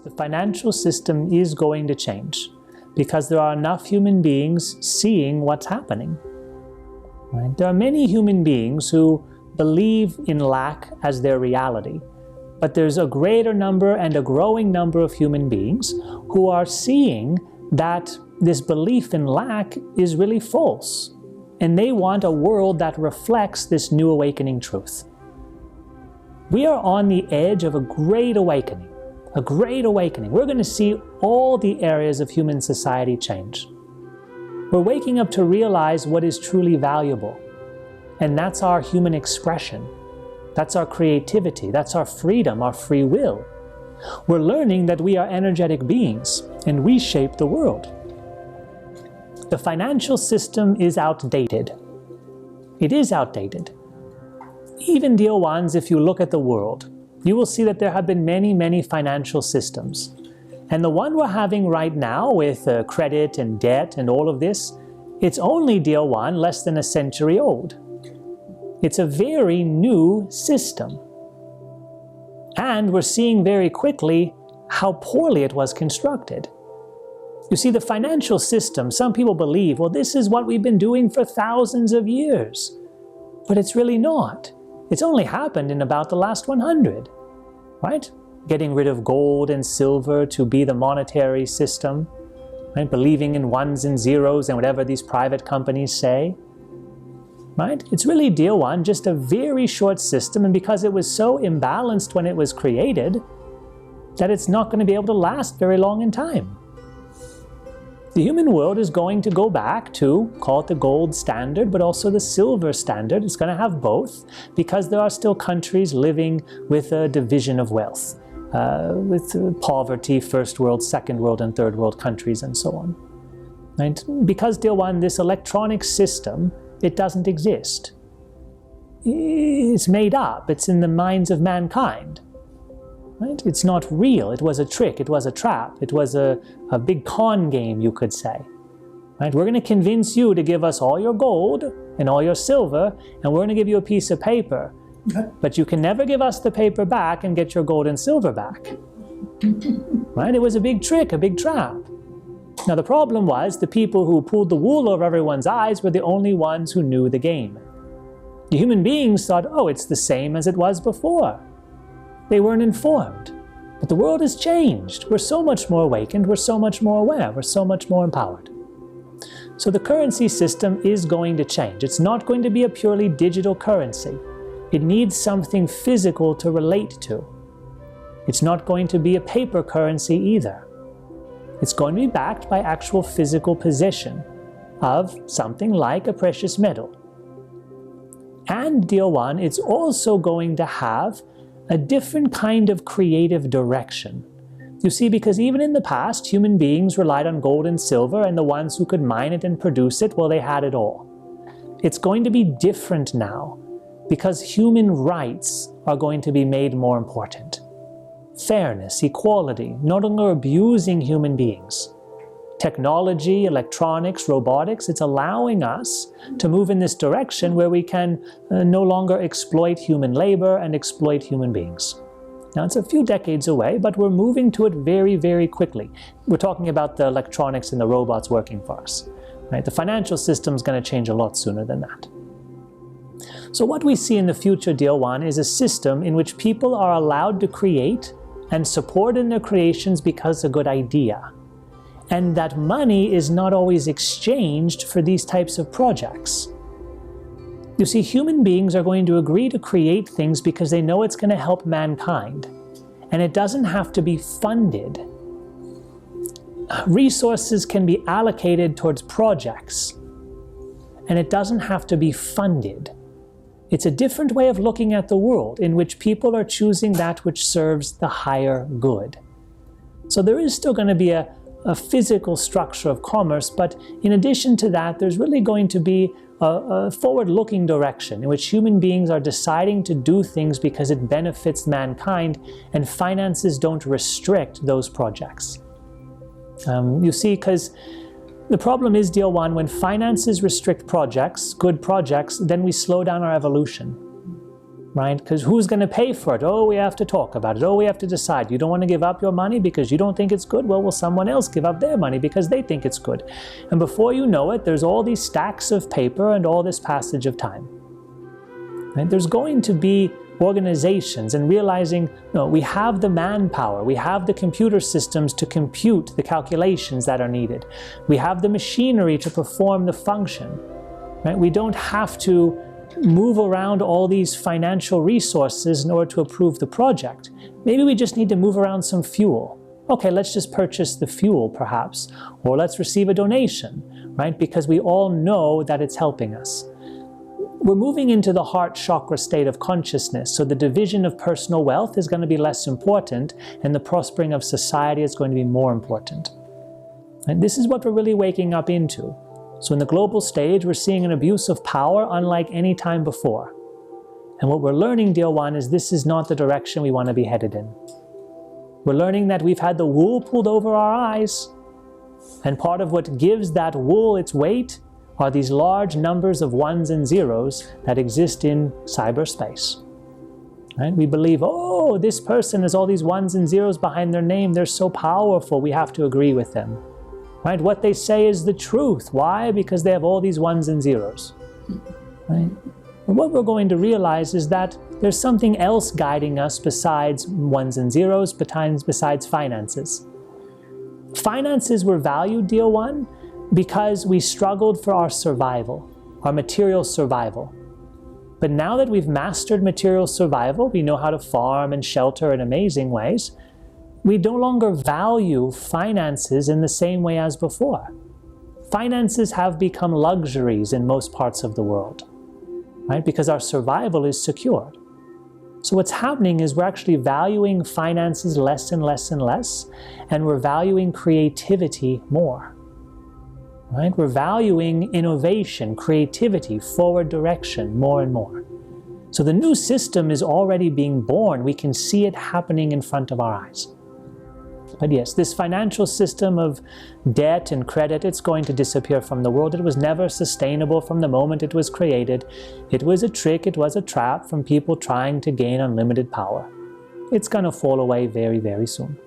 The financial system is going to change because there are enough human beings seeing what's happening. Right? There are many human beings who believe in lack as their reality, but there's a greater number and a growing number of human beings who are seeing that this belief in lack is really false, and they want a world that reflects this new awakening truth. We are on the edge of a great awakening. A great awakening. We're going to see all the areas of human society change. We're waking up to realize what is truly valuable. And that's our human expression. That's our creativity. That's our freedom, our free will. We're learning that we are energetic beings and we shape the world. The financial system is outdated. It is outdated. Even, dear ones, if you look at the world, you will see that there have been many, many financial systems. And the one we're having right now with credit and debt and all of this, it's only, dear one, less than a century old. It's a very new system. And we're seeing very quickly how poorly it was constructed. You see, the financial system, some people believe, well, this is what we've been doing for thousands of years. But it's really not. It's only happened in about the last 100, right? Getting rid of gold and silver to be the monetary system, right? Believing in ones and zeros and whatever these private companies say, right? It's really, dear one, just a very short system, and because it was so imbalanced when it was created, that it's not going to be able to last very long in time. The human world is going to go back to, call it the gold standard, but also the silver standard. It's going to have both because there are still countries living with a division of wealth, with poverty, first world, second world, and third world countries, and so on. Right? Because, dear one, this electronic system, it doesn't exist. It's made up. It's in the minds of mankind. Right? It's not real. It was a trick. It was a trap. It was a big con game, you could say. Right? We're going to convince you to give us all your gold and all your silver, and we're going to give you a piece of paper. But you can never give us the paper back and get your gold and silver back. Right? It was a big trick, a big trap. Now the problem was the people who pulled the wool over everyone's eyes were the only ones who knew the game. The human beings thought, oh, it's the same as it was before. They weren't informed. But the world has changed. We're so much more awakened. We're so much more aware. We're so much more empowered. So the currency system is going to change. It's not going to be a purely digital currency. It needs something physical to relate to. It's not going to be a paper currency either. It's going to be backed by actual physical possession of something like a precious metal. And, dear one, it's also going to have a different kind of creative direction. You see, because even in the past, human beings relied on gold and silver, and the ones who could mine it and produce it, well, they had it all. It's going to be different now, because human rights are going to be made more important. Fairness, equality, no longer abusing human beings. Technology, electronics, robotics, it's allowing us to move in this direction where we can no longer exploit human labor and exploit human beings. Now, it's a few decades away, but we're moving to it very, very quickly. We're talking about the electronics and the robots working for us. Right? The financial system is going to change a lot sooner than that. So what we see in the future, dear one, is a system in which people are allowed to create and support in their creations because it's a good idea. And that money is not always exchanged for these types of projects. You see, human beings are going to agree to create things because they know it's going to help mankind. And it doesn't have to be funded. Resources can be allocated towards projects. And it doesn't have to be funded. It's a different way of looking at the world in which people are choosing that which serves the higher good. So there is still going to be a physical structure of commerce, but in addition to that, there's really going to be a forward-looking direction in which human beings are deciding to do things because it benefits mankind, and finances don't restrict those projects. You see, because the problem is, dear one, when finances restrict projects, good projects, then we slow down our evolution. right? Because who's going to pay for it? Oh, we have to talk about it. Oh, we have to decide. You don't want to give up your money because you don't think it's good? Well, will someone else give up their money because they think it's good? And before you know it, there's all these stacks of paper and all this passage of time. Right? There's going to be organizations and realizing, no, we have the manpower, we have the computer systems to compute the calculations that are needed. We have the machinery to perform the function. Right? We don't have to move around all these financial resources in order to approve the project. Maybe we just need to move around some fuel. Okay, let's just purchase the fuel perhaps, or let's receive a donation, right? Because we all know that it's helping us. We're moving into the heart chakra state of consciousness, so the division of personal wealth is going to be less important and the prospering of society is going to be more important. And this is what we're really waking up into. So in the global stage, we're seeing an abuse of power unlike any time before. And what we're learning, dear one, is this is not the direction we want to be headed in. We're learning that we've had the wool pulled over our eyes, and part of what gives that wool its weight are these large numbers of ones and zeros that exist in cyberspace. Right? We believe, oh, this person has all these ones and zeros behind their name. They're so powerful, we have to agree with them. Right? What they say is the truth. Why? Because they have all these ones and zeros. Right? And what we're going to realize is that there's something else guiding us besides ones and zeros, besides finances. Finances were valued, dear one, because we struggled for our survival, our material survival. But now that we've mastered material survival, we know how to farm and shelter in amazing ways, we no longer value finances in the same way as before. Finances have become luxuries in most parts of the world, right? Because our survival is secured. So what's happening is we're actually valuing finances less and less and less, and we're valuing creativity more. Right? We're valuing innovation, creativity, forward direction more and more. So the new system is already being born. We can see it happening in front of our eyes. But yes, this financial system of debt and credit, it's going to disappear from the world. It was never sustainable from the moment it was created. It was a trick, it was a trap from people trying to gain unlimited power. It's going to fall away very, very soon.